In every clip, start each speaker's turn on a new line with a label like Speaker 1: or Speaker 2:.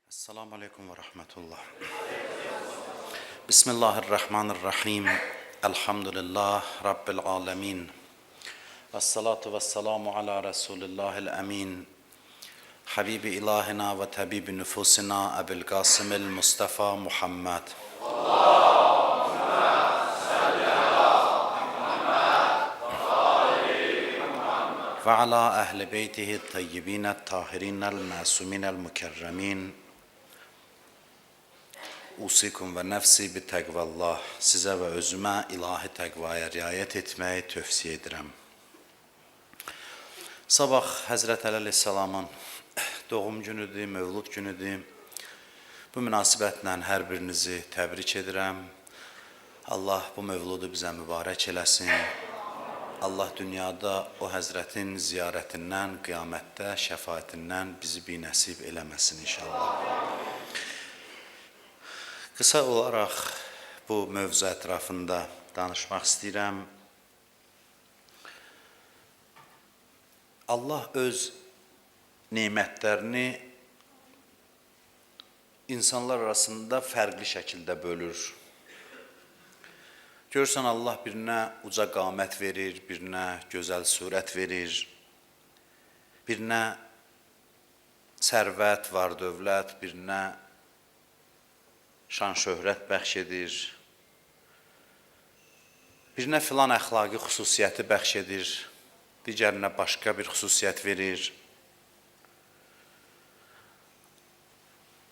Speaker 1: Esselamu Aleyküm ve Rahmetullah. Bismillahirrahmanirrahim. Elhamdülillah Rabbil Alemin. Vessalatu vesselamu ala Resulillahil Emin. Habibi ilahina ve tabibi nüfusina Ebu'l Qasimil Mustafa Muhammed. Ve ala ehli beytihi tayyibinat tahirinel masuminel mükerremin. Usikum və nəfsi bi təqvallah. Sizə və özümə ilahi təqvaya riayət etməyi tövsiyə edirəm. Sabah Həzrət Əli əleyhissalamın doğum günüdür, mövlud günüdür. Bu münasibətlə hər birinizi təbrik edirəm. Allah bu mövludu bizə mübarək eləsin. Allah dünyada o Həzrətin ziyarətindən, qiyamətdə şəfaətindən bizi binəsib eləməsin inşallah. Qısa olaraq bu mövzu ətrafında danışmaq istəyirəm. Allah öz nemətlərini insanlar arasında fərqli şəkildə bölür. Görürsən, Allah birinə uca qamət verir, birinə gözəl surət verir, birinə sərvət, var dövlət, birinə şan şöhrət bəxş edir, birinə filan əxlaqi xüsusiyyəti bəxş edir, digərinə başqa bir xüsusiyyət verir.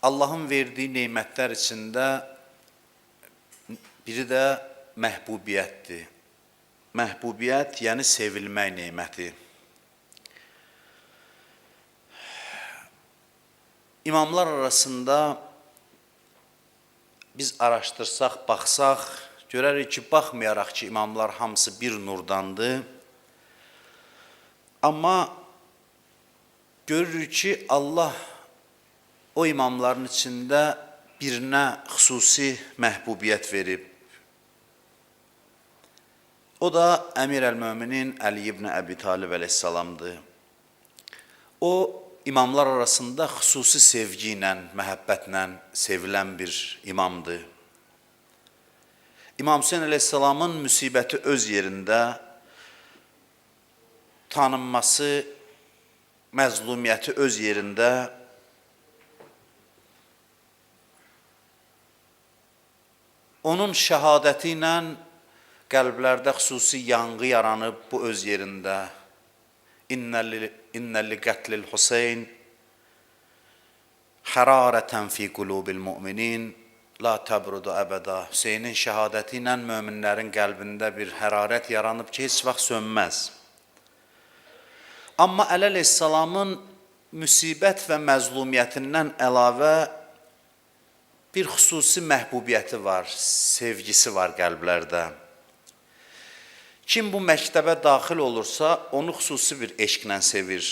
Speaker 1: Allahın verdiyi nemətlər içində biri də məhbubiyyətdir. Məhbubiyyət, yəni sevilmək neməti. İmamlar arasında biz araşdırsaq, baxsaq, görərik ki, baxmayaraq ki, imamlar hamısı bir nurdandır. Amma görürük ki, Allah o imamların içində birinə xüsusi məhbubiyyət verib. O da Əmir əl-Möminin Əli ibn Əbi Talib əleyhissalamdır. O, İmamlar arasında xüsusi sevgi ilə, məhəbbətlə sevilən bir imamdır. İmam Hüseyin əleyhissalamın müsibəti öz yerində, tanınması, məzlumiyyəti öz yerində, onun şəhadəti ilə qəlblərdə xüsusi yanğı yaranıb bu öz yerində. İnnə li qətlil Hüseyn hərarətən fi qulubil müminin la təbrudu əbəda. Hüseynin şəhadəti ilə möminlərin qəlbində bir hərarət yaranıb ki, heç vaxt sönməz. Amma Əli əleyhissalamın müsibət və məzlumiyyətindən əlavə bir xüsusi məhbubiyyəti var, sevgisi var qəlblərdə. Kim bu məktəbə daxil olursa, onu xüsusi bir eşqlə sevir.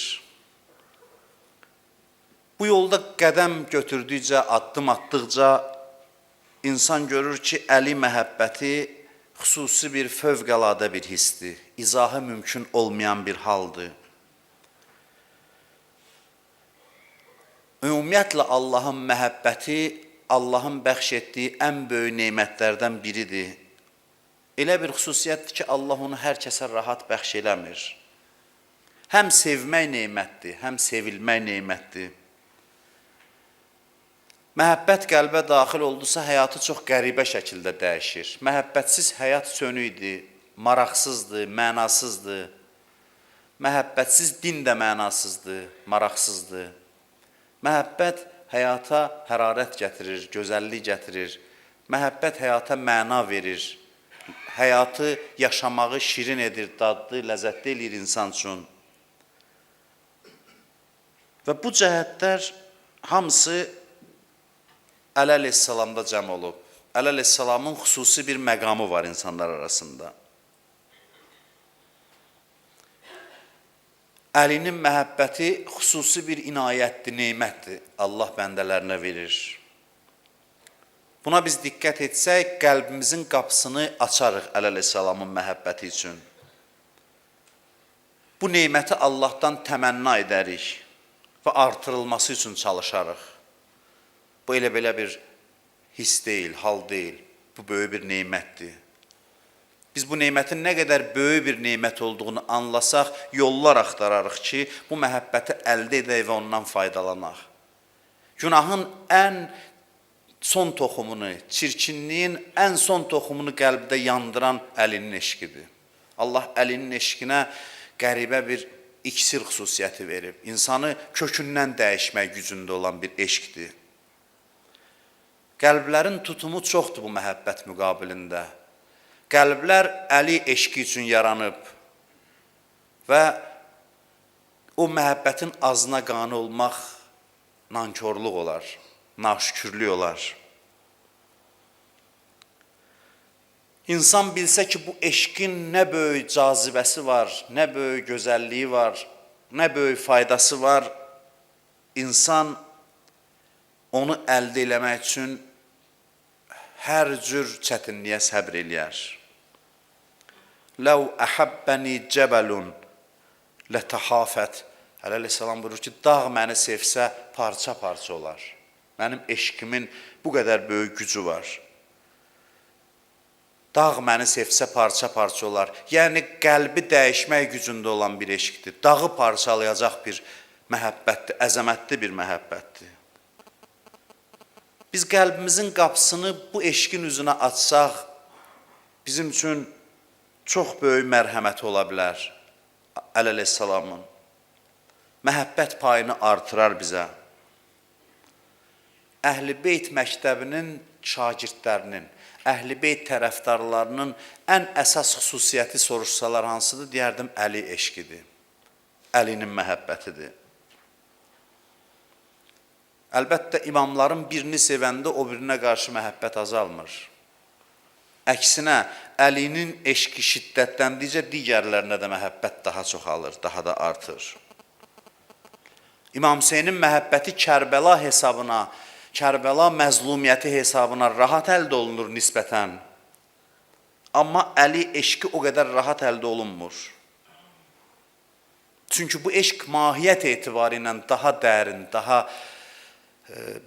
Speaker 1: Bu yolda qədəm götürdükcə, addım atdıqca insan görür ki, Əli məhəbbəti xüsusi bir fövqəladə bir hissdir, izahı mümkün olmayan bir haldır. Ümumiyyətlə, Allahın məhəbbəti, Allahın bəxş etdiyi ən böyük nemətlərdən biridir. Elə bir xüsusiyyətdir ki, Allah onu hər kəsə rahat bəxş eləmir. Həm sevmək nemətdir, həm sevilmək nemətdir. Məhəbbət qəlbə daxil oldusa, həyatı çox qəribə şəkildə dəyişir. Məhəbbətsiz həyat sönükdir, maraqsızdır, mənasızdır. Məhəbbətsiz din də mənasızdır, maraqsızdır. Məhəbbət həyata hərarət gətirir, gözəllik gətirir. Məhəbbət həyata məna verir. Həyatı yaşamağı şirin edir, dadlı, ləzzətli edir insan üçün. Və bu cəhətlər hamısı Əli əleyhissalamda cəm olub. Əli əleyhissalamın xüsusi bir məqamı var insanlar arasında. Əlinin məhəbbəti xüsusi bir inayətdir, neymətdir. Allah bəndələrinə verir. Buna biz diqqət etsək, qəlbimizin qapısını açarıq Əli əleyhissalamın məhəbbəti üçün. Bu neyməti Allahdan təmənna edərik və artırılması üçün çalışarıq. Bu elə belə bir his deyil, hal deyil. Bu böyük bir nemətdir. Biz bu nemətin nə qədər böyük bir nemət olduğunu anlasaq, yollar axtararıq ki, bu məhəbbəti əldə edək və ondan faydalanaq. Günahın ən son toxumunu, çirkinliyin ən son toxumunu qəlbdə yandıran Əlinin eşqidir. Allah Əlinin eşqinə qəribə bir iksir xüsusiyyəti verib. İnsanı kökündən dəyişmək gücündə olan bir eşqdir. Qəlblərin tutumu çoxdur bu məhəbbət müqabilində. Qəlblər Əli eşqi üçün yaranıb və o məhəbbətin azına qane olmaq nankorluq olar, naşükürlük olar. İnsan bilsə ki, bu eşqin nə böyük cazibəsi var, nə böyük gözəlliyi var, nə böyük faydası var, insan onu əldə eləmək üçün hər cür çətinliyə səbr eləyər. Ləv əhəbbəni cəbəlun lətəhafət. Əleyhissalam buyurur ki, dağ məni sevsə parça-parça olar. Mənim eşqimin bu qədər böyük gücü var. Dağ məni sevsə parça-parça olar. Yəni, qəlbi dəyişmək gücündə olan bir eşqdir. Dağı parçalayacaq bir məhəbbətdir, əzəmətli bir məhəbbətdir. Biz qəlbimizin qapısını bu eşqin üzünə açsaq, bizim üçün çox böyük mərhəməti ola bilər. Əleyhissalamın. Məhəbbət payını artırar bizə. Əhl-i Beyt məktəbinin şagirdlərinin, Əhl-i Beyt tərəfdarlarının ən əsas xüsusiyyəti soruşsalar hansıdır? Deyərdim, Əli eşqidir. Əlinin məhəbbətidir. Əlbəttə, imamların birini sevəndə o birinə qarşı məhəbbət azalmır. Əksinə, Əlinin eşqi şiddətləndikcə digərlərinə də məhəbbət daha çoxalır, daha da artır. İmam Hüseynin məhəbbəti Kərbəla hesabına, Kərbəla məzlumiyyəti hesabına rahat əldə olunur nisbətən. Amma Əli eşqi o qədər rahat əldə olunmur. Çünki bu eşq mahiyyət etibarı ilə daha dərin, daha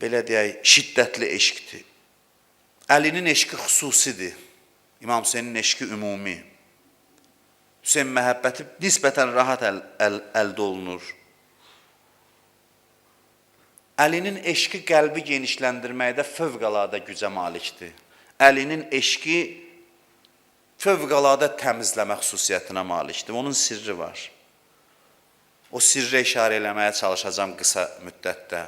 Speaker 1: belə deyək, şiddətli eşqdir. Əlinin eşqi xüsusidir. İmam Hüseynin eşqi ümumi. Hüseyin məhəbbəti nisbətən rahat əldə olunur. Əlinin eşqi qəlbi genişləndirməkdə fövqəladə gücə malikdir. Əlinin eşqi fövqəladə təmizləmə xüsusiyyətinə malikdir. Onun sirri var. O sirrə işarə eləməyə çalışacağım qısa müddətdə.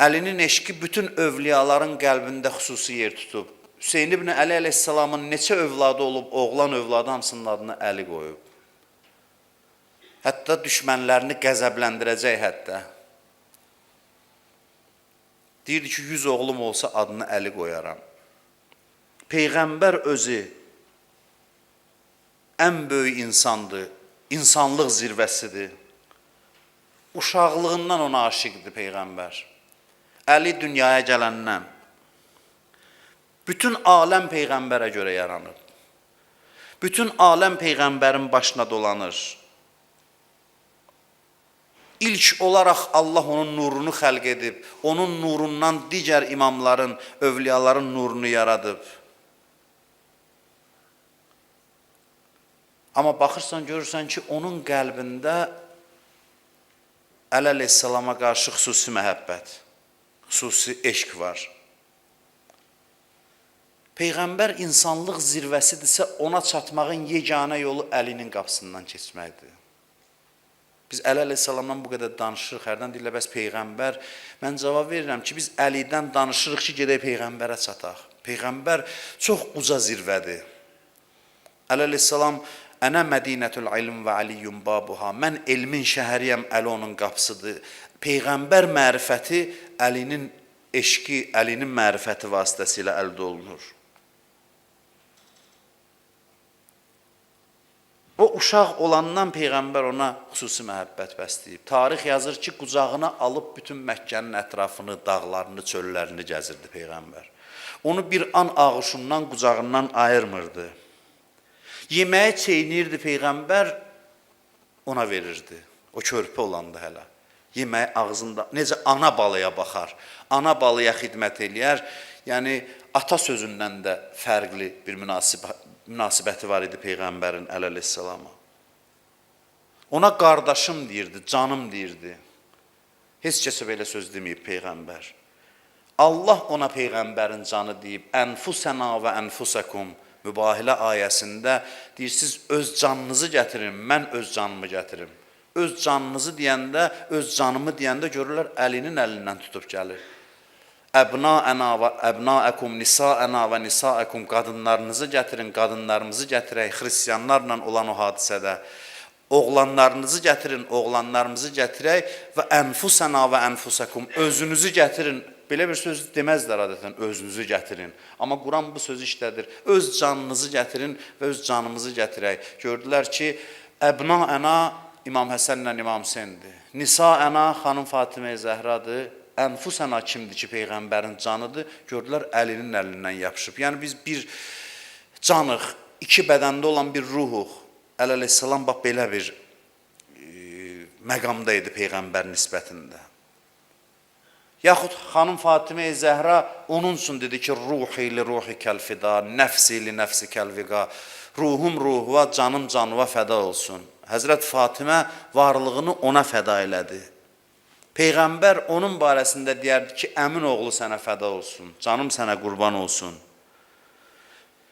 Speaker 1: Əlinin eşqi bütün övliyaların qəlbində xüsusi yer tutub. Hüseyin ibn Əli əleyhissalamın neçə övladı olub, oğlan övladı hamısının adını Əli qoyub. Hətta düşmənlərini qəzəbləndirəcək hətta. Deyirdi ki, 100 oğlum olsa adını Əli qoyaram. Peyğəmbər özü ən böyük insandır, insanlıq zirvəsidir. Uşaqlığından ona aşiqdir Peyğəmbər. Əli dünyaya gələndən bütün aləm Peyğəmbərə görə yaranıb. Bütün aləm Peyğəmbərin başına dolanır. İlk olaraq Allah onun nurunu xəlq edib, onun nurundan digər imamların, övliyaların nurunu yaradıb. Amma baxırsan, görürsən ki, onun qəlbində Əli əleyhissalama qarşı xüsusi məhəbbət, xüsusi eşq var. Peyğəmbər insanlıq zirvəsidirsə, ona çatmağın yeganə yolu Əlinin qapısından keçməkdir. Biz Əli əleyhissalamdan bu qədər danışırıq, hərdən deyirlər, bəs Peyğəmbər, mən cavab verirəm ki, biz Əlidən danışırıq ki, gedək Peyğəmbərə çataq. Peyğəmbər çox uca zirvədir. Əli əleyhissalam, Ənə Mədinətül ilm və Aliyyum babuha, mən elmin şəhəriyəm, Əli onun qapısıdır. Peyğəmbər mərifəti Əlinin eşqi, Əlinin mərifəti vasitəsilə əldə olunur. O uşaq olandan Peyğəmbər ona xüsusi məhəbbət bəsləyib. Tarix yazır ki, qucağına alıb bütün Məkkənin ətrafını, dağlarını, çöllərini gəzirdi Peyğəmbər. Onu bir an ağuşundan, qucağından ayırmırdı. Yeməyə çeynirdi Peyğəmbər, ona verirdi. O körpə olanda hələ. Yemək ağzında, necə ana balaya baxar, ana balaya xidmət eləyər. Yəni, ata sözündən də fərqli bir münasibəti var idi Peyğəmbərin əleyhissalama. Ona qardaşım deyirdi, canım deyirdi. Heç kəsə belə söz deməyib Peyğəmbər. Allah ona Peyğəmbərin canı deyib, ənfusəna və ənfusəkum mübahilə ayəsində deyir, siz öz canınızı gətirin, mən öz canımı gətirim. Öz canınızı deyəndə, öz canımı deyəndə görürlər, əlinin əlindən tutub gəlir. Əbnaəna və əbnaəkum, nisaəna və nisaəkum, qadınlarınızı gətirin, qadınlarımızı gətirək, xristiyanlarla olan o hadisədə. Oğlanlarınızı gətirin, oğlanlarımızı gətirək və ənfusəna və ənfusəkum, özünüzü gətirin. Belə bir söz deməzlər adətən, özünüzü gətirin. Amma Quran bu sözü işlədir. Öz canınızı gətirin və öz canımızı gətirək. Gördülər ki, əbnaəna İmam Həsənlə İmam Hüseyndir. Nisaəna xanım Fatimə Zəhradır. Ənfusəna kimdir ki, Peyğəmbərin canıdır. Gördülər, əlinin əlindən yapışıb. Yəni biz bir canıq, iki bədəndə olan bir ruhuq. Əleyhissalam bax belə bir məqamda idi Peyğəmbər nisbətində. Yaxud xanım Fatimə Zəhra onun üçün dedi ki, ruhi li ruhi kəlfida, nəfsi li nəfsi kəlviqa, ruhum ruhuva, canım canıva fəda olsun. Həzrət Fatimə varlığını ona fəda elədi. Peyğəmbər onun barəsində deyərdi ki, əmin oğlu sənə fəda olsun, canım sənə qurban olsun.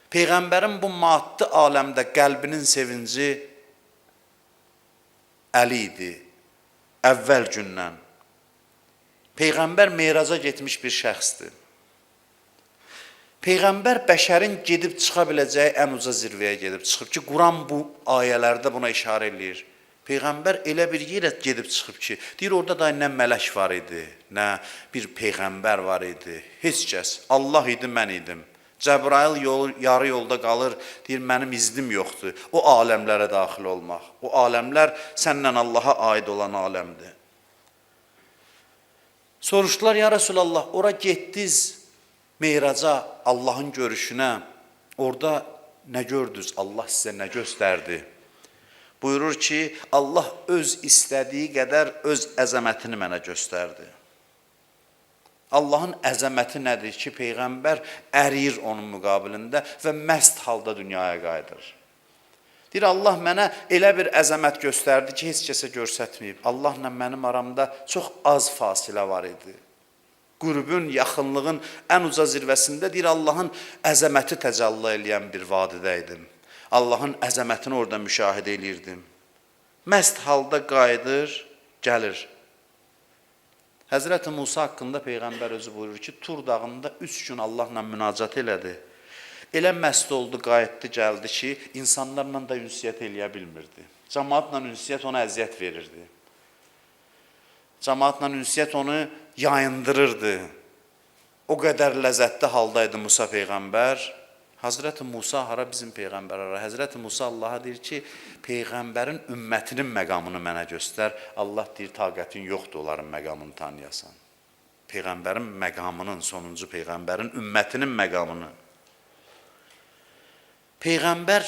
Speaker 1: Peyğəmbərin bu maddi aləmdə qəlbinin sevinci Əli idi, əvvəl gündən. Peyğəmbər meyraca getmiş bir şəxsdir. Peyğəmbər bəşərin gedib çıxa biləcəyi ən uca zirvəyə gedib çıxıb ki, Quran bu ayələrdə buna işarə eləyir. Peyğəmbər elə bir yerə gedib çıxıb ki, deyir orada da nə mələk var idi, nə bir Peyğəmbər var idi, heç kəs. Allah idi, mən idim. Cəbrail yarı yolda qalır, deyir mənim iznim yoxdur. O aləmlərə daxil olmaq. O aləmlər səndən Allaha aid olan aləmdir. Soruşdular, ya Rasulallah, ora getdiniz meyraca, Allahın görüşünə, orada nə gördünüz, Allah sizə nə göstərdi? Buyurur ki, Allah öz istədiyi qədər öz əzəmətini mənə göstərdi. Allahın əzəməti nədir ki, Peyğəmbər əriyir onun müqabilində və məst halda dünyaya qayıdır. Deyir, Allah mənə elə bir əzəmət göstərdi ki, heç kəsə göstərməyib. Allahla mənim aramda çox az fasilə var idi. Qürbün, yaxınlığın ən uca zirvəsində deyir, Allahın əzəməti təcəlli eləyən bir vadidə idim. Allahın əzəmətini orada müşahidə eləyirdim. Məst halda qayıdır, gəlir. Həzrəti Musa haqqında Peyğəmbər özü buyurur ki, Tur dağında 3 gün Allahla münacat elədi. Elə məst oldu, qayıtdı, gəldi ki, insanlarla da ünsiyyət eləyə bilmirdi. Cəmaatla ünsiyyət ona əziyyət verirdi. Cəmaatla ünsiyyət onu yayındırırdı. O qədər ləzzətli haldaydı Musa Peyğəmbər. Hazreti Musa hara bizim Peyğəmbər hara? Hazreti Musa Allaha deyir ki, Peyğəmbərin ümmətinin məqamını mənə göstər. Allah deyir, taqətin yoxdur onların məqamını tanıyasan. Peyğəmbərin məqamının, sonuncu Peyğəmbərin ümmətinin məqamını. Peyğəmbər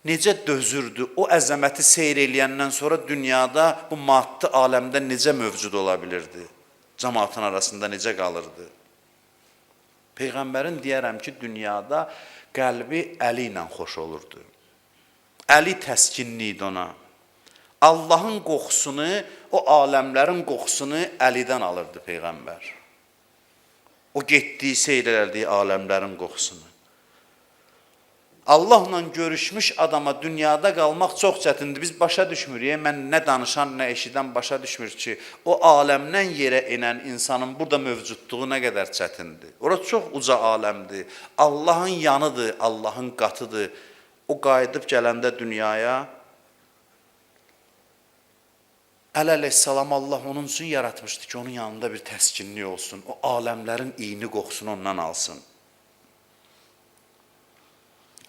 Speaker 1: necə dözürdü, o əzəməti seyr eləyəndən sonra dünyada bu maddi aləmdə necə mövcud ola bilirdi? Cəmaatın arasında necə qalırdı? Peyğəmbərin deyərəm ki, dünyada qəlbi Əli ilə xoş olurdu. Əli təskinli idi ona. Allahın qoxusunu, o aləmlərin qoxusunu Əlidən alırdı Peyğəmbər. O getdiyi, seyr elədiyi aləmlərin qoxusunu. Allahla görüşmüş adama dünyada qalmaq çox çətindir. Biz başa düşmürük. Mən nə danışan, nə eşidən başa düşmür ki, o aləmdən yerə enən insanın burada mövcudluğu nə qədər çətindir. Orası çox uca aləmdir. Allahın yanıdır, Allahın qatıdır. O qayıdıb gələndə dünyaya, əleyhissalam Allah onun üçün yaratmışdı ki, onun yanında bir təskinlik olsun. O aləmlərin iyni qoxusunu ondan alsın.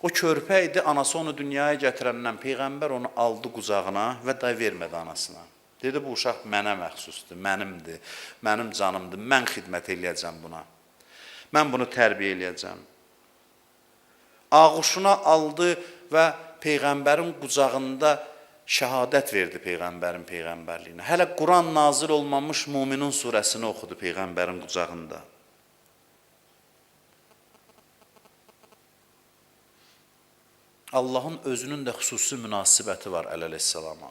Speaker 1: O körpə idi, anası onu dünyaya gətirəndən Peyğəmbər onu aldı qucağına və day vermədi anasına. Dedi, bu uşaq mənə məxsusdur, mənimdir, mənim canımdır, mən xidmət eləyəcəm buna. Mən bunu tərbiyə eləyəcəm. Ağuşuna aldı və Peyğəmbərin qucağında şəhadət verdi Peyğəmbərin Peyğəmbərliyinə. Hələ Quran nazil olmamış Müminin surəsini oxudu Peyğəmbərin qucağında. Allahın özünün də xüsusi münasibəti var əleyhissalama.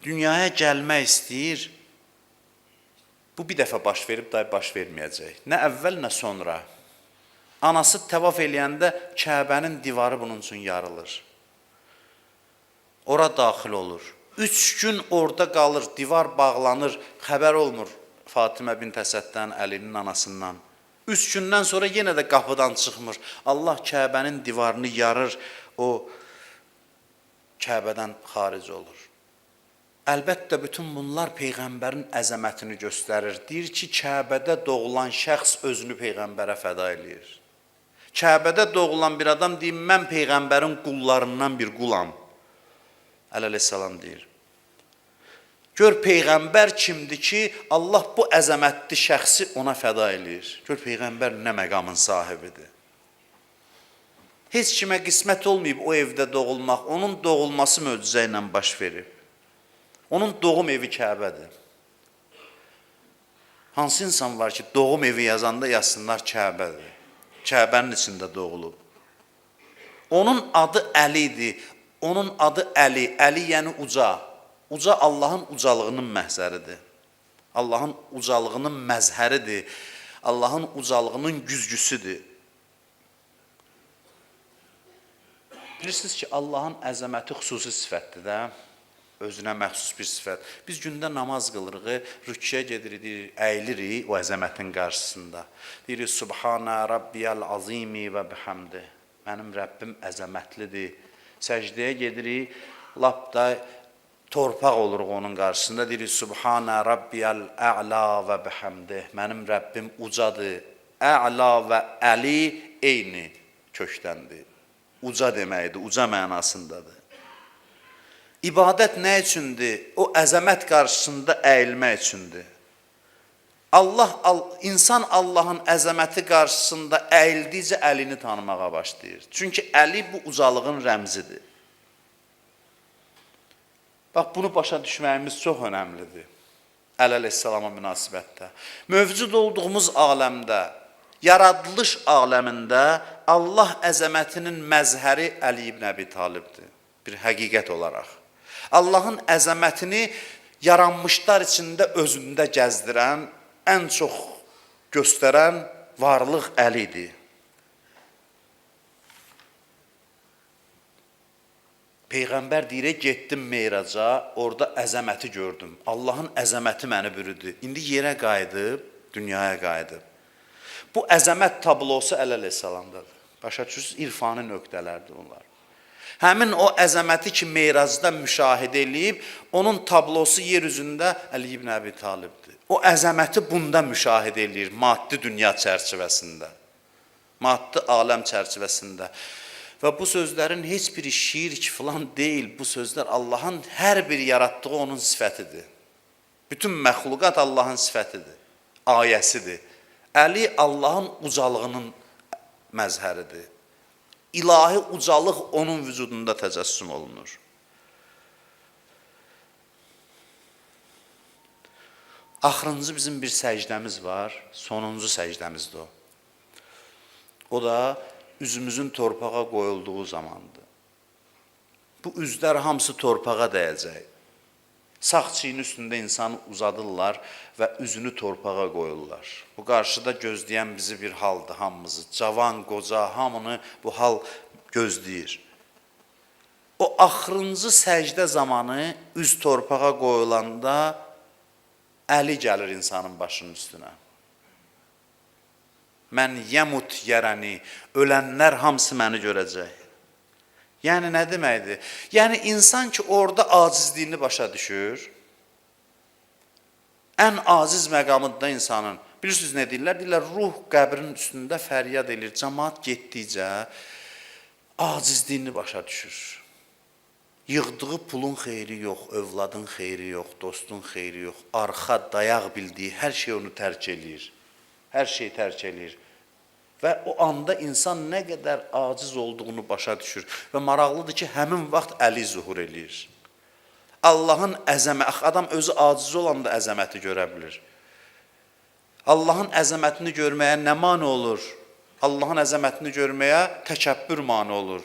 Speaker 1: Dünyaya gəlmək istəyir, bu bir dəfə baş verib, daha baş verməyəcək. Nə əvvəl, nə sonra. Anası təvaf eləyəndə Kəbənin divarı bunun üçün yarılır. Ora daxil olur. 3 gün orada qalır, divar bağlanır, xəbər olmur Fatimə bint Əsəddən, Əlinin anasından. 3 gündən sonra yenə də qapıdan çıxmır. Allah Kəbənin divarını yarır, o Kəbədən xaric olur. Əlbəttə, bütün bunlar Peyğəmbərin əzəmətini göstərir. Deyir ki, Kəbədə doğulan şəxs özünü Peyğəmbərə fəda eləyir. Kəbədə doğulan bir adam deyir, mən Peyğəmbərin qullarından bir qulam. Əleyhissalam deyir. Gör Peyğəmbər kimdir ki, Allah bu əzəmətli şəxsi ona fəda eləyir. Gör Peyğəmbər nə məqamın sahibidir. Heç kimə qismət olmayıb o evdə doğulmaq, onun doğulması möcüzə ilə baş verib. Onun doğum evi Kəbədir. Hansı insan var ki, doğum evi yazanda yazsınlar Kəbədir. Kəbənin içində doğulub. Onun adı Əlidir. Onun adı Əli. Əli yəni uca. Uca Allahın ucalığının məhzəridir. Allahın ucalığının məzhəridir. Allahın ucalığının güzgüsüdür. Bilirsiniz ki, Allahın əzəməti xüsusi sifətdir də. Özünə məxsus bir sifət. Biz gündə namaz qılırıq, rüküyə gedirik, əyilirik o əzəmətin qarşısında. Deyirik, Subhanə Rabbiyəl azimi və bihamdi. Mənim Rəbbim əzəmətlidir. Səcdəyə gedirik, lap da torpaq oluruq onun qarşısında. Deyirik, Subhanə Rabbiyəl ə'la və bihamdi. Mənim Rəbbim ucadır. Ə'la və əli eyni kökdəndir. Uca deməkdir, uca mənasındadır. İbadət nə üçündür? O əzəmət qarşısında əyilmək üçündür. İnsan Allahın əzəməti qarşısında əyildikcə əlini tanımağa başlayır. Çünki əli bu ucalığın rəmzidir. Bax, bunu başa düşməyimiz çox önəmlidir. Əleyhissalama münasibətdə. Mövcud olduğumuz aləmdə, yaradılış aləmində Allah əzəmətinin məzhəri Əli ibn Əbi Talibdir. Bir həqiqət olaraq. Allahın əzəmətini yaranmışlar içində özündə gəzdirən, ən çox göstərən varlıq Əlidir. Peyğəmbər deyir, getdim Meyraca, orada əzəməti gördüm. Allahın əzəməti məni bürüdü. İndi yerə qayıdıb, dünyaya qayıdıb. Bu əzəmət tablosu əleyhissalamdadır. Başa düşürsünüz, irfani nöqtələrdir bunlar. Həmin o əzəməti ki, Meyracda müşahidə eləyib, onun tablosu yer üzündə Əli ibn Əbi Talibdir. O əzəməti bunda müşahidə eləyir, maddi dünya çərçivəsində, maddi aləm çərçivəsində. Və bu sözlərin heç biri şiir ki, filan deyil, bu sözlər Allahın hər bir yaratdığı onun sifətidir. Bütün məxluqat Allahın sifətidir, ayəsidir. Əli Allahın ucalığının məzhəridir. İlahi ucalıq onun vücudunda təcəssüm olunur. Axırıncı bizim bir səcdəmiz var, sonuncu səcdəmizdir o. O da üzümüzün torpağa qoyulduğu zamandır. Bu üzlər hamısı torpağa dəyəcək. Sağ çiyinin üstündə insanı uzadırlar və üzünü torpağa qoyurlar. Bu qarşıda gözləyən bizi bir haldır hamımızı. Cavan, qoca, hamını bu hal gözləyir. O axırıncı səcdə zamanı üz torpağa qoyulanda Əli gəlir insanın başının üstünə. Mən yəmut yərəni, ölənlər hamısı məni görəcək. Yəni nə deməkdir? Yəni insan ki orada acizliyini başa düşür, ən aciz məqamında insanın, bilirsiniz nə deyirlər? Deyirlər, ruh qəbrin üstündə fəryad edir, cəmaat getdikcə acizliyini başa düşür. Yığdığı pulun xeyri yox, övladın xeyri yox, dostun xeyri yox, arxa, dayaq bildiyi hər şey onu tərk eləyir. Hər şey tərk eləyir. Və o anda insan nə qədər aciz olduğunu başa düşür. Və maraqlıdır ki, həmin vaxt əli zuhur eləyir. Allahın əzəməti, adam özü aciz olanda əzəməti görə bilir. Allahın əzəmətini görməyə nə mane olur? Allahın əzəmətini görməyə təkəbbür mane olur.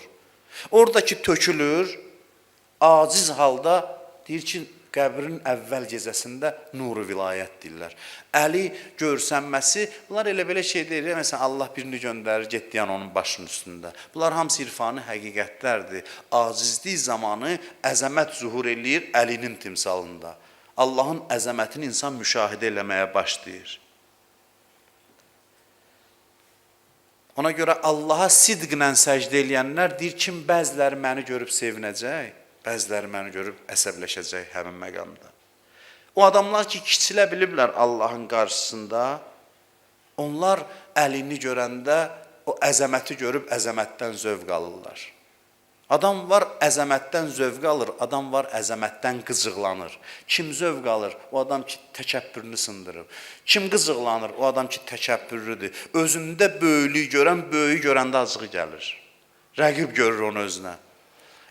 Speaker 1: Oradakı tökülür, aciz halda deyir ki, qəbrin əvvəl gecəsində nuru vilayət deyirlər. Əli görsənməsi, bunlar elə belə şey deyir. Məsələn, Allah birini göndərir, getdiyan onun başının üstündə. Bunlar hamısı irfani həqiqətlərdir. Acizlik zamanı əzəmət zuhur eləyir Əlinin timsalında. Allahın əzəmətini insan müşahidə eləməyə başlayır. Ona görə Allaha sidqlə səcdə eləyənlər deyir ki, bəziləri məni görüb sevinəcək, bəziləri məni görüb əsəbləşəcək həmin məqamda. O adamlar ki, kiçilə biliblər Allahın qarşısında, onlar əlini görəndə o əzəməti görüb əzəmətdən zövq alırlar. Adam var əzəmətdən zövq alır, adam var əzəmətdən qıcıqlanır. Kim zövq alır? O adam ki, təkəbbürünü sındırıb. Kim qıcıqlanır? O adam ki, təkəbbürlüdür. Özündə böyüklüyü görən, böyüyü görəndə acığı gəlir. Rəqib görür onu özünə.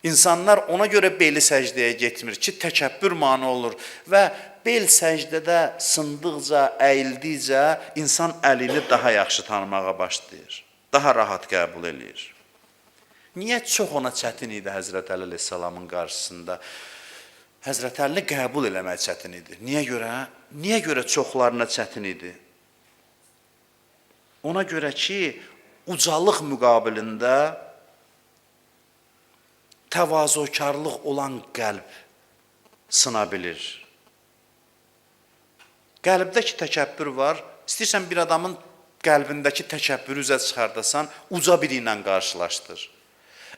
Speaker 1: İnsanlar ona görə beli səcdəyə getmir ki, təkəbbür mane olur və bel səcdədə sındıqca, əyildikcə insan əlini daha yaxşı tanımağa başlayır, daha rahat qəbul eləyir. Niyə çox ona çətin idi Həzrət Əli əleyhissalamın qarşısında? Həzrət Əlini qəbul eləmək çətin idi. Niyə görə? Niyə görə çoxlarına çətin idi? Ona görə ki, ucalıq müqabilində təvazukarlıq olan qəlb sına bilir. Qəlbdə ki, təkəbbür var, istəyirsən bir adamın qəlbindəki təkəbbürü üzə çıxardasan, uca biri ilə qarşılaşdır.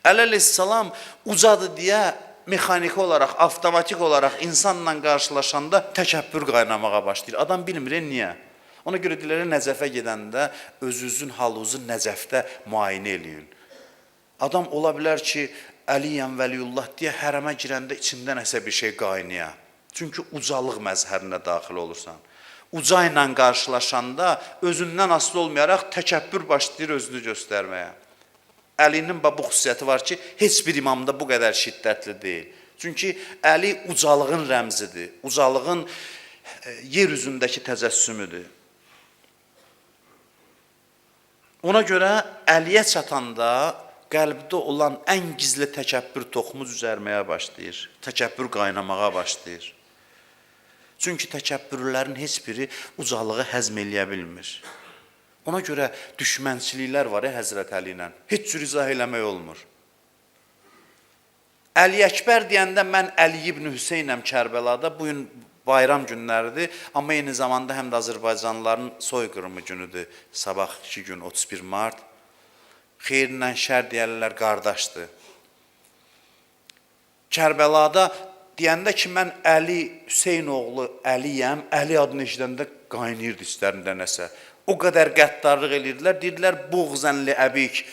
Speaker 1: Əli əleyhissalam ucadır deyə mexaniki olaraq, avtomatik olaraq insanla qarşılaşanda təkəbbür qaynamağa başlayır. Adam bilmir, niyə? Ona görə deyirlər, Nəcəfə gedəndə özünüzün halınızı Nəcəfdə müayinə eləyin. Adam ola bilər ki, Əliyəm Vəliyullah deyə hərəmə girəndə içində nəsə bir şey qaynaya. Çünki ucalıq məzhərinə daxil olursan. Uca ilə qarşılaşanda özündən asılı olmayaraq təkəbbür başlayır özünü göstərməyə. Əlinin bu xüsusiyyəti var ki, heç bir imamda bu qədər şiddətli deyil. Çünki Əli ucalığın rəmzidir, ucalığın yer üzündəki təcəssümüdür. Ona görə Əliyə çatanda qəlbdə olan ən gizli təkəbbür toxumu cüzərməyə başlayır, təkəbbür qaynamağa başlayır. Çünki təkəbbürlərin heç biri ucalığı həzm eləyə bilmir. Ona görə düşmənçiliklər var Həzrət Əli ilə. Heç cür izah eləmək olmur. Əli Əkbər deyəndə mən Əli ibn Hüseynəm Kərbəlada, bugün bayram günləridir, amma eyni zamanda həm də Azərbaycanlıların soyqırımı günüdür. Sabahki gün 31 mart. Xeyirlə şər deyərlər, qardaşdır. Kərbəlada deyəndə ki, mən Əli Hüseyn oğlu Əliyəm, Əli adını eşidəndə qaynayırdı istərində nəsə. O qədər qəddarlıq edirdilər, deyirdilər, buğzənli əbik,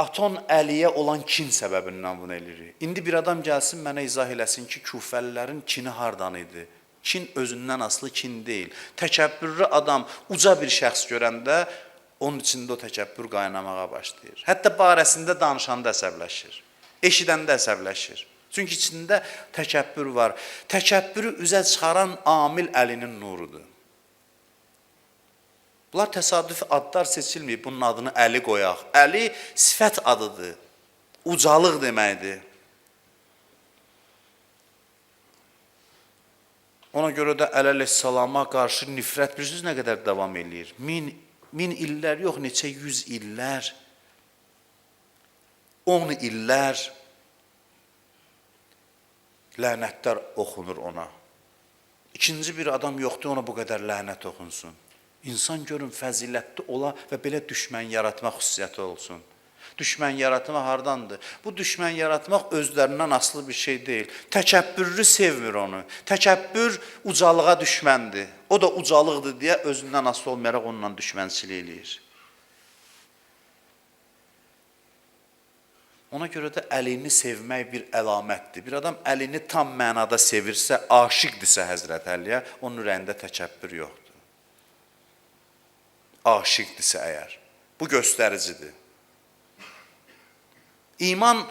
Speaker 1: aton Əliyə olan kin səbəbindən bunu edirik. İndi bir adam gəlsin, mənə izah eləsin ki, Küfəlilərin kini hardan idi? Kin özündən asılı kin deyil. Təkəbbürlü adam uca bir şəxs görəndə, onun içində o təkəbbür qaynamağa başlayır. Hətta barəsində danışanda əsəbləşir, eşidəndə əsəbləşir. Çünki içində təkəbbür var. Təkəbbürü üzə çıxaran amil Əlinin nurudur. Bunlar təsadüfi adlar seçilməyib, bunun adını Əli qoyaq. Əli sifət adıdır, ucalıq deməkdir. Ona görə də Əli əleyhissalama qarşı nifrət bilirsiniz nə qədər davam eləyir? Min illər yox, neçə 100 illər, 10 illər lənətlər oxunur ona. İkinci bir adam yoxdur, ona bu qədər lənət oxunsun. İnsan görün fəzilətli ola və belə düşmən yaratmaq xüsusiyyəti olsun. Düşmən yaratmaq hardandır? Bu düşmən yaratmaq özlərindən asılı bir şey deyil. Təkəbbürlü sevmir onu. Təkəbbür ucalığa düşməndir. O da ucalıqdır deyə özündən asılı olmayaraq onunla düşmənçilik eləyir. Ona görə də əlini sevmək bir əlamətdir. Bir adam əlini tam mənada sevirsə, aşiqdirsə Həzrət Əliyə, onun ürəyində təkəbbür yoxdur. Aşiqdirsə əgər. Bu göstəricidir. İman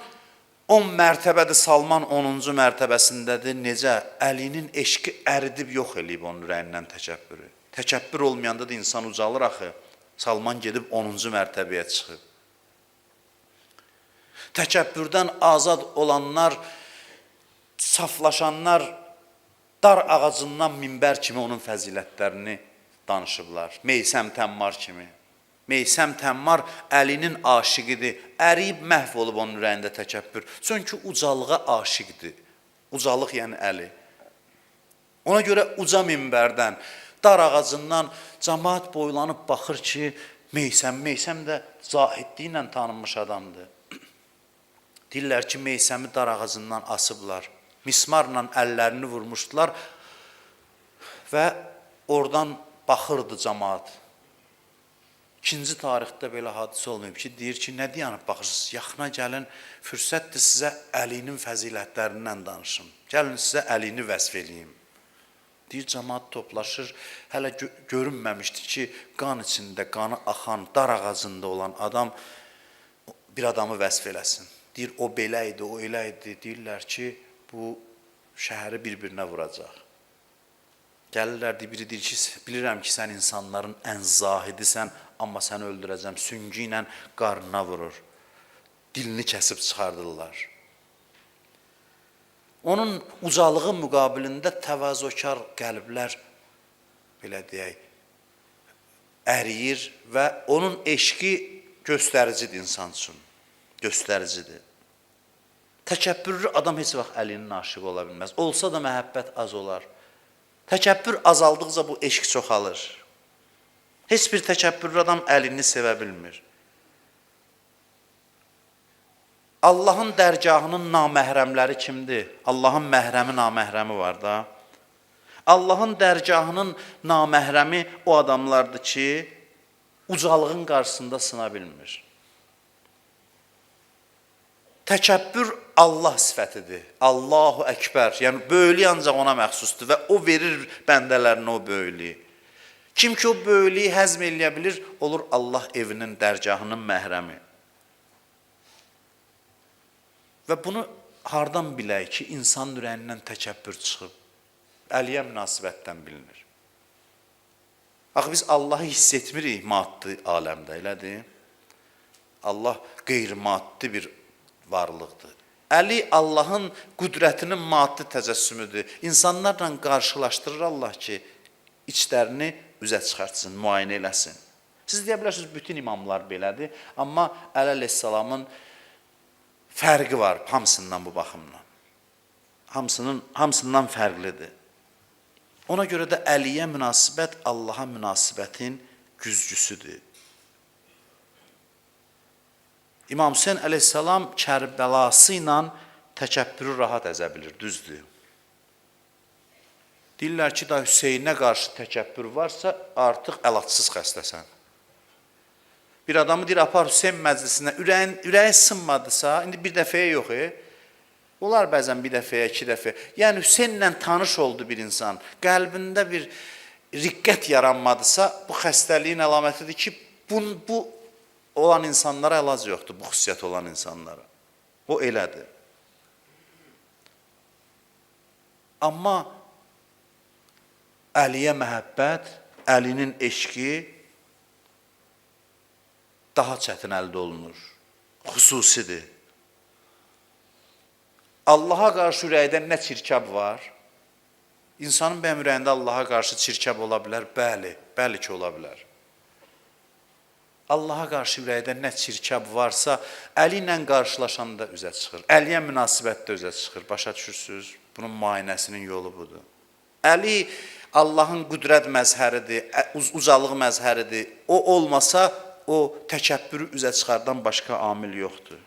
Speaker 1: 10 mərtəbədir, Salman 10-cu mərtəbəsindədir. Necə? Əlinin eşqi əridib yox eləyib onun ürəyindən təkəbbürü. Təkəbbür olmayanda da insan ucalır axı. Salman gedib 10-cu mərtəbəyə çıxıb. Təkəbbürdən azad olanlar, saflaşanlar dar ağacından minbər kimi onun fəzilətlərini danışıblar. Meysəm Təmmar kimi. Meysəm Təmmar Əlinin aşiqidir. Əriyib məhv olub onun ürəyində təkəbbür. Çünki ucalığa aşiqdir. Ucalıq yəni Əli. Ona görə uca minbərdən, dar ağacından cəmaət boylanıb baxır ki, Meysəm də zahidliyi ilə tanınmış adamdır. Deyirlər ki, Meysəmi dar ağacından asıblar. Mismarla əllərini vurmuşdular və oradan baxırdı cəmaət. İkinci tarixdə belə hadisə olmayıb ki, deyir ki, nə deyanıb baxırsınız? Yaxına gəlin, fürsətdir sizə Əlinin fəzilətlərindən danışım. Gəlin sizə Əlini vəsf eləyim. Deyir, cəmaət toplaşır, hələ görünməmişdi ki, qan içində, qanı axan, dar ağacında olan adam bir adamı vəsf eləsin. Deyir, o belə idi, o elə idi. Deyirlər ki, bu şəhəri bir-birinə vuracaq. Gəlirlər, biri deyir ki, bilirəm ki, sən insanların ən zahidisən, amma səni öldürəcəm, süngü ilə qarnına vurur. Dilini kəsib çıxardırlar. Onun ucalığı müqabilində təvazökar qəlblər, belə deyək, əriyir və onun eşqi göstəricidir insan üçün. Göstəricidir. Təkəbbürlü adam heç vaxt Əlinin aşığı ola bilməz. Olsa da məhəbbət az olar. Təkəbbür azaldıqca bu eşq çoxalır. Heç bir təkəbbürlü adam Əlini sevə bilmir. Allahın dərgahının naməhrəmləri kimdir? Allahın məhrəmi, naməhrəmi var da. Allahın dərgahının naməhrəmi o adamlardır ki, ucalığın qarşısında sına bilmir. Təkəbbür Allah sifətidir. Allahu Əkbər. Yəni, böyüklük ancaq ona məxsusdur və o verir bəndələrinə o böyüklüyü. Kim ki o böyüklüyü həzm eləyə bilir, olur Allah evinin, dərgahının məhrəmi. Və bunu hardan bilək ki, insanın ürəyindən təkəbbür çıxıb? Əliyə münasibətdən bilinir. Axı, biz Allahı hiss etmirik maddi aləmdə, elədir? Allah qeyri-maddi bir varlıqdır. Əli Allahın qüdrətinin maddi təcəssümüdür. İnsanlarla qarşılaşdırır Allah ki, içlərini üzə çıxartsın, müayinə eləsin. Siz deyə bilərsiniz, bütün imamlar belədir, amma Əli əleyhissalamın fərqi var hamısından bu baxımdan. Hamısından fərqlidir. Ona görə də Əliyə münasibət Allaha münasibətin güzgüsüdür. İmam Hüseyin əleyhissalam Kərbəlası ilə təkəbbürü rahat əzə bilir, düzdür. Deyirlər ki, da Hüseynə qarşı təkəbbür varsa, artıq əlacsız xəstəsən. Bir adamı deyir, apar Hüseyin məclisinə, ürəyi sınmadısa, indi bir dəfəyə yox, olar bəzən bir dəfəyə, iki dəfəyə. Yəni, Hüseynlə tanış oldu bir insan, qəlbində bir riqqət yaranmadısa, bu xəstəliyin əlamətidir ki, bu olan insanlara əlac yoxdur, bu xüsusiyyət olan insanlara. O elədir. Amma Əliyə məhəbbət, Əlinin eşqi daha çətin əldə olunur, xüsusidir. Allaha qarşı ürəkdə nə çirkab var? İnsanın bəyəm ürəyində Allaha qarşı çirkab ola bilər? Bəli, bəli ki, ola bilər. Allaha qarşı ürəkdə nə çirkab varsa, Əli ilə qarşılaşanda üzə çıxır. Əliyə münasibətdə üzə çıxır. Başa düşürsünüz? Bunun müayinəsinin yolu budur. Əli Allahın qüdrət məzhəridir, ucalıq məzhəridir. O olmasa, o təkəbbürü üzə çıxardan başqa amil yoxdur.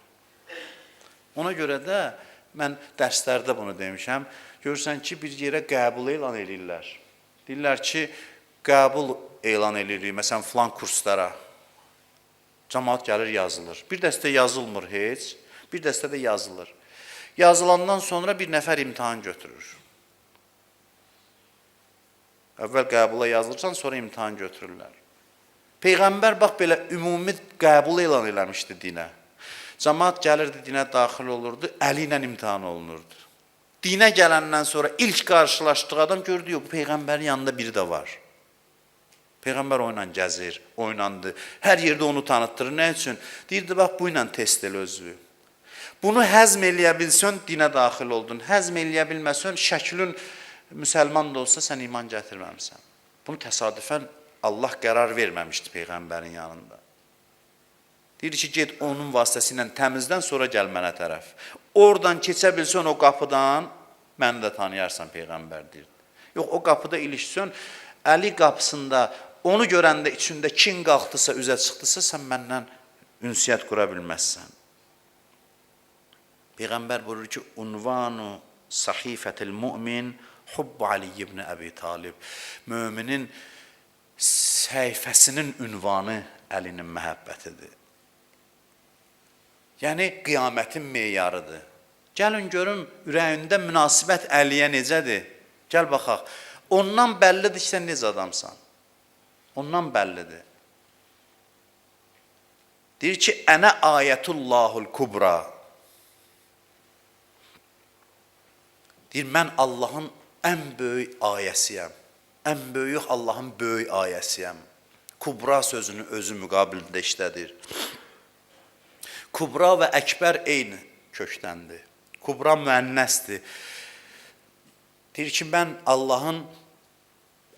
Speaker 1: Ona görə də mən dərslərdə bunu demişəm. Görürsən ki, bir yerə qəbul elan edirlər. Deyirlər ki, qəbul elan edirik, məsələn, filan kurslara. Cəmaət gəlir, yazılır. Bir dəstə yazılmır heç, bir dəstə də yazılır. Yazılandan sonra bir nəfər imtahan götürür. Əvvəl qəbula yazılırsan, sonra imtahan götürürlər. Peyğəmbər bax belə ümumi qəbul elan eləmişdi dinə. Cəmaət gəlirdi dinə daxil olurdu, Əli ilə imtahan olunurdu. Dinə gələndən sonra ilk qarşılaşdığı adam gördü, yox, Peyğəmbərin yanında biri də var. Peyğəmbər onunla gəzir, oynandı. Hər yerdə onu tanıtdırır. Nə üçün? Deyirdi, bax, bu ilə test elə özü. Bunu həzm eləyə bilsən, dinə daxil oldun. Həzm eləyə bilməsən, şəklün müsəlman da olsa, sən iman gətirməmisən. Bunu təsadüfən Allah qərar verməmişdi Peyğəmbərin yanında. Deyir ki, get onun vasitəsilə təmizdən sonra gəl mənə tərəf. Oradan keçə bilsən o qapıdan, məni də tanıyarsan Peyğəmbər deyirdi. Yox, o qapıda ilişsən, Əli qapısında onu görəndə içində kin qalxdısa, üzə çıxdısa, sən məndən ünsiyyət qura bilməzsən. Peyğəmbər buyurur ki, unvanu sahifətil mümin hubbu Ali ibn Əbi Talib. Müminin səhifəsinin ünvanı Əlinin məhəbbətidir. Yəni, qiyamətin meyarıdır. Gəlin görüm, ürəyində münasibət Əliyə necədir? Gəl baxaq. Ondan bəllidir ki, sən necə adamsan. Ondan bəllidir. Deyir ki, ənə ayətullahul kubra. Deyir, mən Allahın ən böyük ayəsiyəm. Ən böyük Allahın böyük ayəsiyəm. Kubra sözünü özü müqabilində işlədir. Kubra və əkbər eyni kökdəndir. Kubra müənnəsdir. Deyir ki, mən Allahın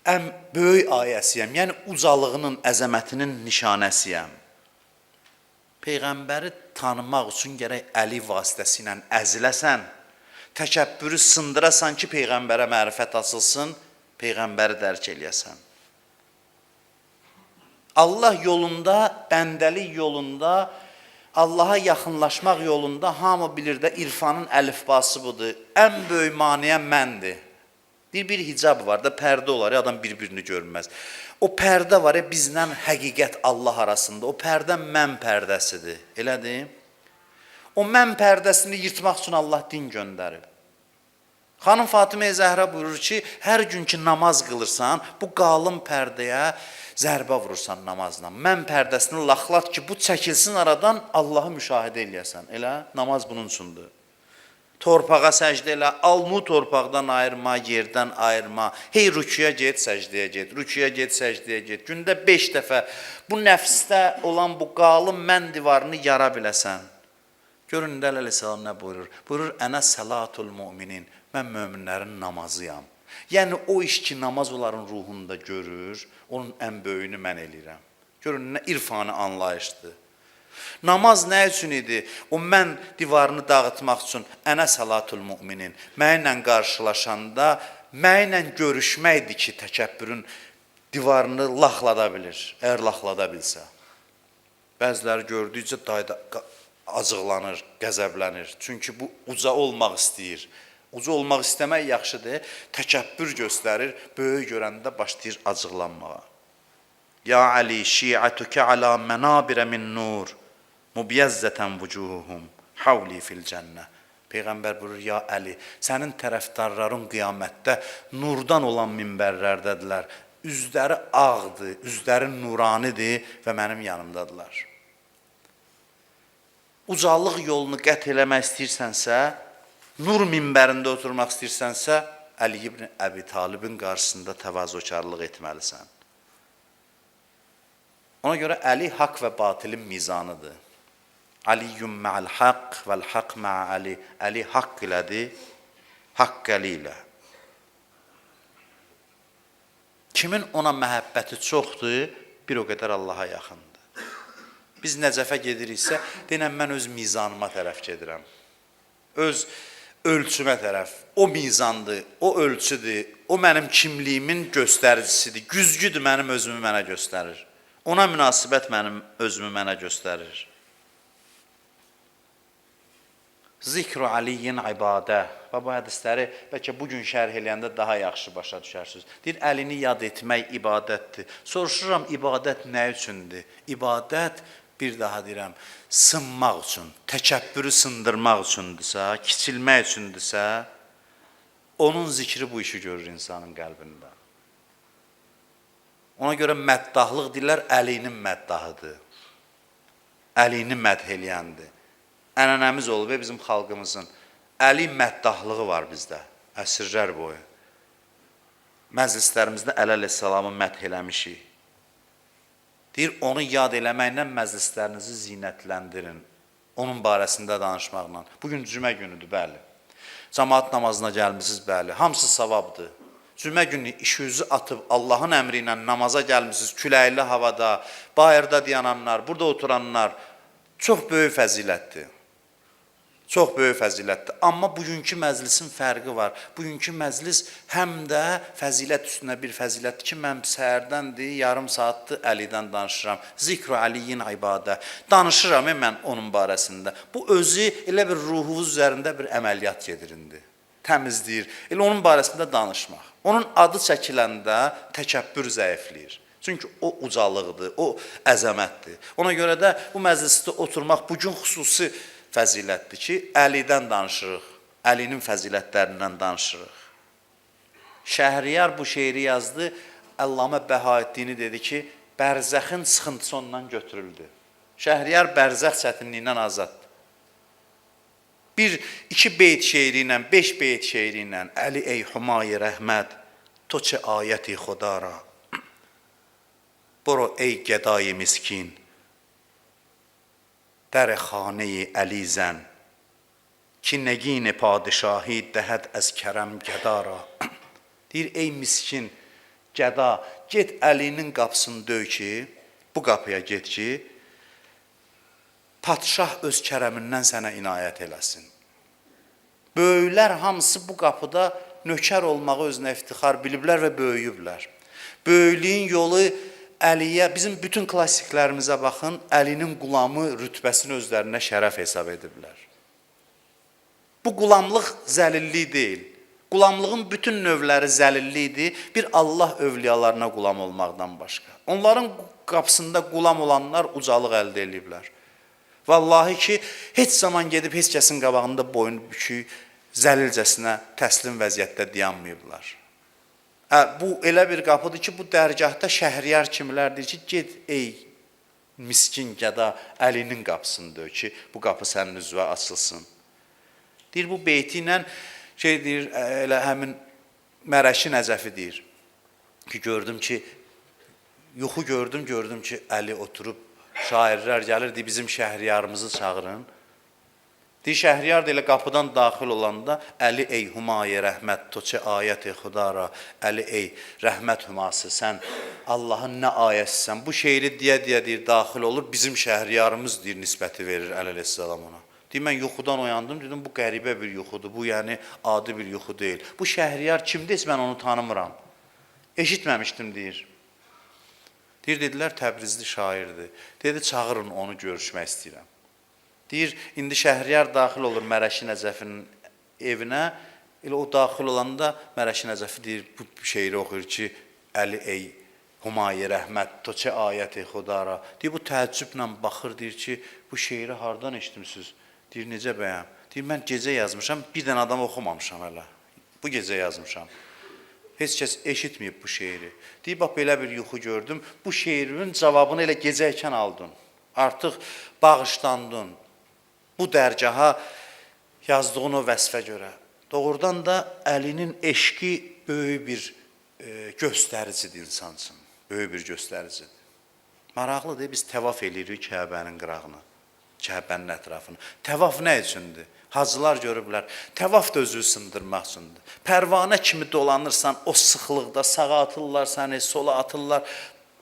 Speaker 1: ən böyük ayəsiyəm. Yəni, ucalığının, əzəmətinin nişanəsiyəm. Peyğəmbəri tanımaq üçün gərək Əli vasitəsilə əziləsən, təkəbbürü sındırasan ki, Peyğəmbərə mərifət asılsın, Peyğəmbəri dərk eləyəsən. Allah yolunda, bəndəlik yolunda, Allaha yaxınlaşmaq yolunda hamı bilir də irfanın əlifbası budur. Ən böyük maniyə məndir. Bir hicab var da, pərdə olar, adam bir-birini görməz. O pərdə var, bizlə həqiqət Allah arasında. O pərdə mən pərdəsidir. Elədir? O mən pərdəsini yırtmaq üçün Allah din göndərib. Xanım Fatimə Zəhra buyurur ki, hər gün ki namaz qılırsan, bu qalın pərdəyə zərbə vurursan namazla. Mən pərdəsini laxlat ki, bu çəkilsin aradan, Allahı müşahidə eləyəsən. Elə, namaz bunun üçündür. Torpağa səcdə elə, alnı torpaqdan ayırma, yerdən ayırma. Hey, rükuya get, səcdəyə get, rükuya get, səcdəyə get. Gündə 5 dəfə bu nəfsdə olan bu qalın mən divarını yara biləsən. Görün, Dəl Əleyhisselam nə buyurur? Buyurur, ənə salatul müminin, mən möminlərin namazıyam. Yəni, o iş ki, namaz onların ruhunda görür, onun ən böyüyünü mən eləyirəm. Görün, nə irfanı anlayışdır. Namaz nə üçün idi? O mən divarını dağıtmaq üçün ənə salatul müminin. Mənlə qarşılaşanda, mənlə görüşməkdir ki, təkəbbürün divarını laxlada bilir, əgər laxlada bilsə. Bəziləri gördükcə acıqlanır, qəzəblənir. Çünki bu uca olmaq istəyir. Uca olmaq istəmək yaxşıdır, təkəbbür göstərir, böyük görəndə başlayır acıqlanmağa. Ya Ali, şi'atükə alə mənabirə min nur, mübiyyəzzətən vücuhuhum, havli fil cənnə. Peyğəmbər buyurur, ya Əli, sənin tərəfdarların qiyamətdə nurdan olan minbərlərdədirlər. Üzləri ağdır, üzləri nuranidir və mənim yanımdadılar. Ucalıq yolunu qət eləmək istəyirsənsə, nur minbərində oturmaq istəyirsənsə, Əli ibn Əbi Talibin qarşısında təvazökarlıq etməlisən. Ona görə Əli haqq və batilin mizanıdır. Aliyyum mə'al haqq vəl haqq mə'a Əli. Əli haqq ilədir, haqq Əli ilə. Kimin ona məhəbbəti çoxdur, bir o qədər Allaha yaxındır. Biz Nəcəfə gediriksə, denəm mən öz mizanıma tərəf gedirəm. Öz ölçümə tərəf. O mizandır, o ölçüdür, o mənim kimliyimin göstəricisidir. Güzgüdür mənim özümü mənə göstərir. Ona münasibət mənim özümü mənə göstərir. Zikru Aliyyin ibadə. Və bu hədisləri bəlkə bugün şərh eləyəndə daha yaxşı başa düşərsiniz. Deyir, Əlini yad etmək ibadətdir. Soruşuram, ibadət nə üçündür? İbadət, bir daha deyirəm, sınmaq üçün, təkəbbürü sındırmaq üçündürsə, kiçilmək üçündürsə, onun zikri bu işi görür insanın qəlbində. Ona görə məddahlıq deyirlər, Əlinin məddahıdır. Əlini mədh eləyəndir. Ənənəmiz olub bizim xalqımızın. Əli məddahlığı var bizdə, əsrlər boyu. Məclislərimizdə Əli əleyhissalamı mədh eləmişik. Deyir, onu yad eləməklə məclislərinizi zinətləndirin. Onun barəsində danışmaqla. Bugün cümə günüdür, bəli. Camaat namazına gəlmişsiniz, bəli. Hamısı savabdır. Cümə günü işinizi atıb Allahın əmri ilə namaza gəlmişsiniz, küləkli havada, bayırda dayananlar, burada oturanlar çox böyük fəzilətdir. Çox böyük fəzilətdir. Amma bugünkü məclisin fərqi var. Bugünkü məclis həm də fəzilət üstünə bir fəzilətdir ki, mən səhərdəndir, yarım saatdır Əlidən danışıram. Zikru Aliyin ibadə. Danışıram mən onun barəsində. Bu özü elə bir ruhunuz üzərində bir əməliyyat gedirindi. Təmizləyir. Elə onun barəsində danışmaq. Onun adı çəkiləndə təkəbbür zəifləyir. Çünki o ucalıqdır, o əzəmətdir. Ona görə də bu məclisdə oturmaq bugün xüsusi fəzilətdir ki, Əlidən danışırıq, Əlinin fəzilətlərindən danışırıq. Şəhriyar bu şeiri yazdı, Əllamə Bəhaəddini dedi ki, bərzəxin sıxıntısı ondan götürüldü. Şəhriyar bərzəx çətinliyindən azaddır. Bir, iki beyt şeiri ilə, 5 beyt şeiri ilə, Əli ey Humayi rəhmət, toçe ayəti xudara, boro ey gədai miskin, در خانه علی زن ki negin padişahi dəhəd əz kərəm gədara. Deyir, ey miskin gəda, get Əlinin qapısını döy ki, bu qapıya get ki, padişah öz kərəmindən sənə inayət eləsin. Böyüklər hamısı bu qapıda nökər olmağı özünə iftixar biliblər və böyüyüblər. Böyüklüyün yolu Əliyə, bizim bütün klassiklərimizə baxın, Əlinin qulamı rütbəsini özlərinə şərəf hesab ediblər. Bu qulamlıq zəlillik deyil. Qulamlığın bütün növləri zəlillikdir, bir Allah övliyalarına qulam olmaqdan başqa. Onların qapısında qulam olanlar ucalıq əldə ediblər. Vallahi ki, heç zaman gedib heç kəsin qabağında boyun bükük, zəlilcəsinə təslim vəziyyətdə dayanmayıblar. Bu elə bir qapıdır ki, bu dərgahda şəhriyar kimlərdir ki, get ey miskin gəda Əlinin qapısını döy ki, bu qapı sənin üzvə açılsın. Deyir, bu beyti ilə deyir, elə həmin Mərəşi Nəcəfi deyir ki, gördüm ki, Əli oturub, şairlər gəlir, deyir, bizim şəhriyarımızı çağırın. Deyir, şəhriyar da elə qapıdan daxil olanda, Əli ey Humayi rəhmət, toçe ayəti xudara, Əli ey rəhmət hüması, sən Allahın nə ayəsisən. Bu şeiri deyə deyir, daxil olur, bizim şəhriyarımız deyir, nisbəti verir Əli əleyhissalam ona. Deyir, mən yuxudan oyandım, dedim, bu qəribə bir yuxudur, bu yəni adi bir yuxu deyil. Bu şəhriyar kimdir, mən onu tanımıram. Eşitməmişdim, deyir. Deyir, dedilər, Təbrizli şairdir. Dedi, çağırın, onu görüşmək istəyirəm. Deyir, indi şəhriyar daxil olur Mərəşi Nəcəfinin evinə, elə o daxil olanda Mərəşi Nəcəfi deyir, bu şeiri oxuyur ki, Əli ey Humayi rəhmət, toçe ayəti xudara. Deyir, bu təəccüblə baxır, deyir ki, bu şeiri hardan eşitmişsiniz? Deyir, necə bəyəm? Deyir, mən gecə yazmışam, bir dənə adam oxumamışam hələ. Bu gecə yazmışam. Heç kəs eşitməyib bu şeiri. Deyir, bax, belə bir yuxu gördüm, bu şeirin cavabını elə gecəykən aldın. Artıq bağışlandın. Bu dərgaha yazdığın o vəsfə görə. Doğrudan da Əlinin eşqi böyük bir göstəricidir insan üçün. Böyük bir göstəricidir. Maraqlıdır, biz təvaf eləyirik Kəbənin qırağını, Kəbənin ətrafını. Təvaf nə üçündür? Hacılar görüblər. Təvaf da özü sındırmaq üçündür. Pərvanə kimi dolanırsan, o sıxlıqda sağa atırlar səni, sola atırlar.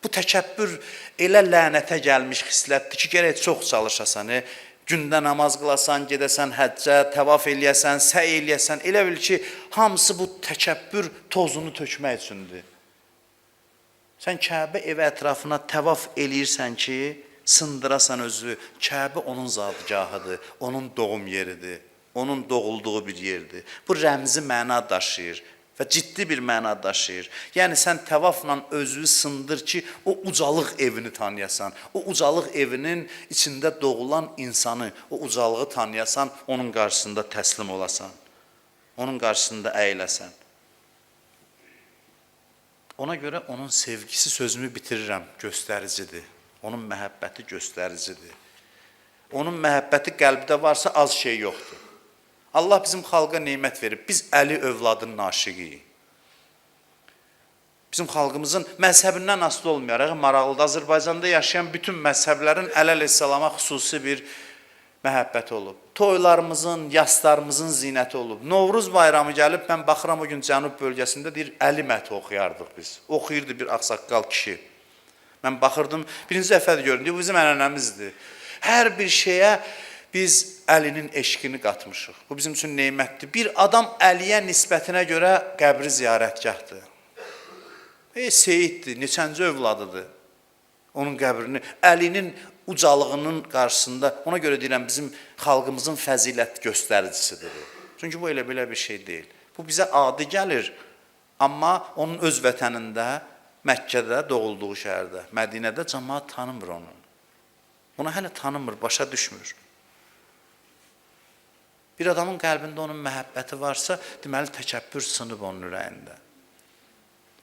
Speaker 1: Bu təkəbbür elə lənətə gəlmiş xislətdir ki, gərək çox çalışasan. Gündə namaz qılasan, gedəsən həccə, təvaf eləyəsən, səy eləyəsən, elə bil ki, hamısı bu təkəbbür tozunu tökmək üçündür. Sən Kəbə evi ətrafına təvaf eləyirsən ki, sındırasan özü, Kəbə onun zadgahıdır, onun doğum yeridir, onun doğulduğu bir yerdir. Bu rəmzi məna daşıyır və ciddi bir məna daşıyır. Yəni, sən təvafla özünü sındır ki, o ucalıq evini tanıyasan, o ucalıq evinin içində doğulan insanı, o ucalığı tanıyasan, onun qarşısında təslim olasan, onun qarşısında əyləsən. Ona görə onun sevgisi, sözümü bitirirəm, göstəricidir. Onun məhəbbəti göstəricidir. Onun məhəbbəti qəlbdə varsa az şey yoxdur. Allah bizim xalqa nemət verib. Biz Əli övladının aşiqiyik. Bizim xalqımızın məzhəbindən asılı olmayaraq maraqlıdır. Azərbaycanda yaşayan bütün məzhəblərin Əli əleyhissalama xüsusi bir məhəbbəti olub. Toylarımızın, yaslarımızın zinəti olub. Novruz bayramı gəlib, mən baxıram o gün Cənub bölgəsində deyir, Əli məti oxuyardıq biz. Oxuyurdu bir ağsaqqal kişi. Mən baxırdım, birinci dəfədir gördüm, bu bizim ənənəmizdir. Hər bir şeyə biz Əlinin eşqini qatmışıq. Bu bizim üçün neymətdir. Bir adam Əliyə nisbətinə görə qəbri ziyarətgahdır. Seyiddir, neçənci övladıdır. Onun qəbrini, Əlinin ucalığının qarşısında, ona görə deyirəm, bizim xalqımızın fəzilət göstəricisidir. Çünki bu elə belə bir şey deyil. Bu bizə adi gəlir, amma onun öz vətənində, Məkkədə, doğulduğu şəhərdə, Mədinədə cəmaat tanımır onu. Onu hələ tanımır, başa düşmür. Bir adamın qəlbində onun məhəbbəti varsa, deməli təkəbbür sınıb onun ürəyində.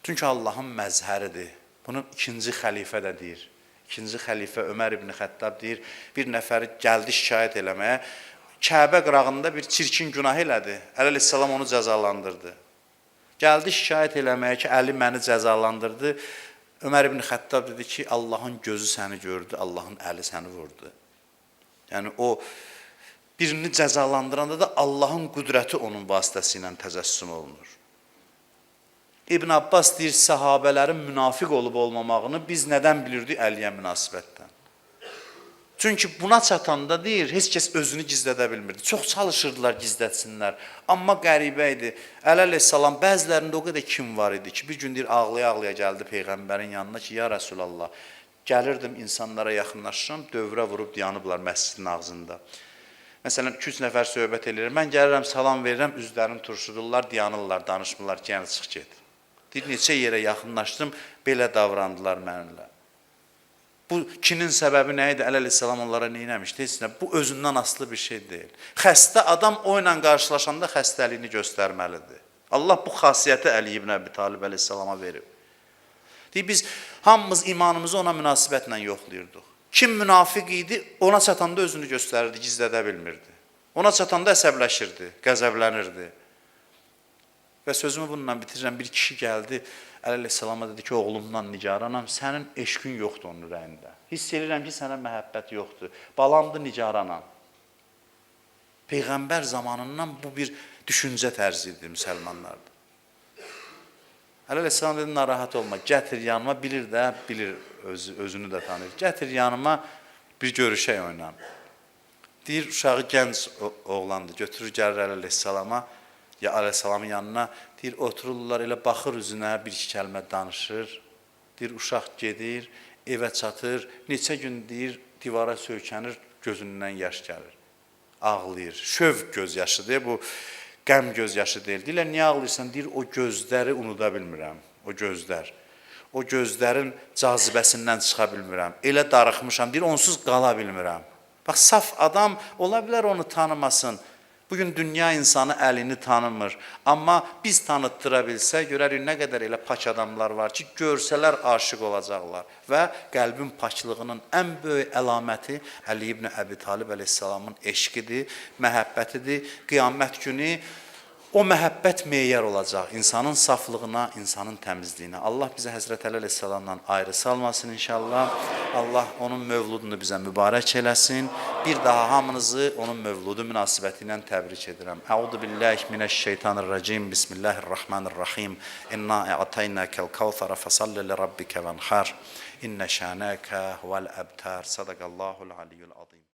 Speaker 1: Çünki Allahın məzhəridir. Bunu ikinci xəlifə də deyir. İkinci xəlifə Ömər ibn Xəttab deyir, bir nəfəri gəldi şikayət eləməyə, Kəbə qırağında bir çirkin günah elədi. Əli əleyhissalam onu cəzalandırdı. Gəldi şikayət eləməyə ki, Əli məni cəzalandırdı. Ömər ibn Xəttab dedi ki, Allahın gözü səni gördü, Allahın əli səni vurdu. Yəni o birini cəzalandıranda da Allahın qüdrəti onun vasitəsilə təcəssüm olunur. İbn Abbas deyir, səhabələrin münafiq olub olmamağını biz nədən bilirdik? Əliyə münasibətdən. Çünki buna çatanda deyir, heç kəs özünü gizlədə bilmirdi. Çox çalışırdılar gizlətsinlər. Amma qəribə idi. Əli əleyhissalam bəzilərində o qədər kim var idi ki, bir gün deyir, ağlaya-ağlaya gəldi Peyğəmbərin yanına ki, ya Rəsulallah, gəlirdim insanlara yaxınlaşıram, dövrə vurub dayanıblar məscidin ağzında. Məsələn, 2-3 nəfər söhbət edir, mən gəlirəm, salam verirəm, üzlərini turşudurlar, dayanırlar, danışmırlar ki, yəni çıx get. Deyir, neçə yerə yaxınlaşdım, belə davrandılar mənimlə. Bu kinin səbəbi nə idi? Əli əleyhissalam onlara neynəmişdi? Heç nə, bu özündən asılı bir şey deyil. Xəstə adam o ilə qarşılaşanda xəstəliyini göstərməlidir. Allah bu xasiyyəti Əli ibn Əbi Talib əleyhissalama verib. Deyir, biz hamımız imanımızı ona münasibətlə yoxlayırdıq. Kim münafiq idi, ona çatanda özünü göstərirdi, gizlədə bilmirdi. Ona çatanda əsəbləşirdi, qəzəblənirdi. Və sözümü bununla bitirirəm, bir kişi gəldi, Əli əleyhissalama dedi ki, oğlumdan nigaranam, sənin eşqin yoxdur onun ürəyində. Hiss edirəm ki, sənə məhəbbət yoxdur, balamdır, nigaranam. Peyğəmbər zamanından bu bir düşüncə tərzidir müsəlmanlarda. Əli əleyhissalam dedi, narahat olma, gətir yanıma, bilir də, bilir, özünü də tanıyır. Gətir yanıma, bir görüşək onunla. Deyir, uşağı gənc oğlandı, götürür, gəlir Əli əleyhissalama, ya əleyhissalamın yanına, deyir, otururlar, elə baxır üzünə, bir-iki kəlmə danışır, deyir, uşaq gedir, evə çatır, neçə gün deyir, divara söykənir, gözündən yaş gəlir, ağlayır, şövq gözyaşıdır, bu qəm gözyaşı deyil. Deyirlər, niyə ağlayırsan? Deyir, o gözləri unuda bilmirəm, o gözlər. O gözlərin cazibəsindən çıxa bilmirəm, elə darıxmışam, deyir, onsuz qala bilmirəm. Bax, saf adam ola bilər onu tanımasın. Bugün dünya insanı Əlini tanımır. Amma biz tanıttıra bilsə, görərik nə qədər elə pak adamlar var ki, görsələr aşiq olacaqlar. Və qəlbin paklığının ən böyük əlaməti Əli ibn Əbi Talib əleyhissalamın eşqidir, məhəbbətidir. Qiyamət günü o məhəbbət meyər olacaq insanın saflığına, insanın təmizliyinə. Allah bizə Həzrət Əli əleyhissalamla ayrı salmasın inşallah. Allah onun mövludunu bizə mübarək eləsin. Bir daha hamınızı onun mövludu münasibəti ilə təbrik edirəm. Əuzu billahi minəşşeytanirracim. Bismillahirrahmanirrahim. İnna a'taynakal kawthara fasalli li rabbika vanhar. İnne şanaka huvel abtar. Sadaqallahul aliyyul azim.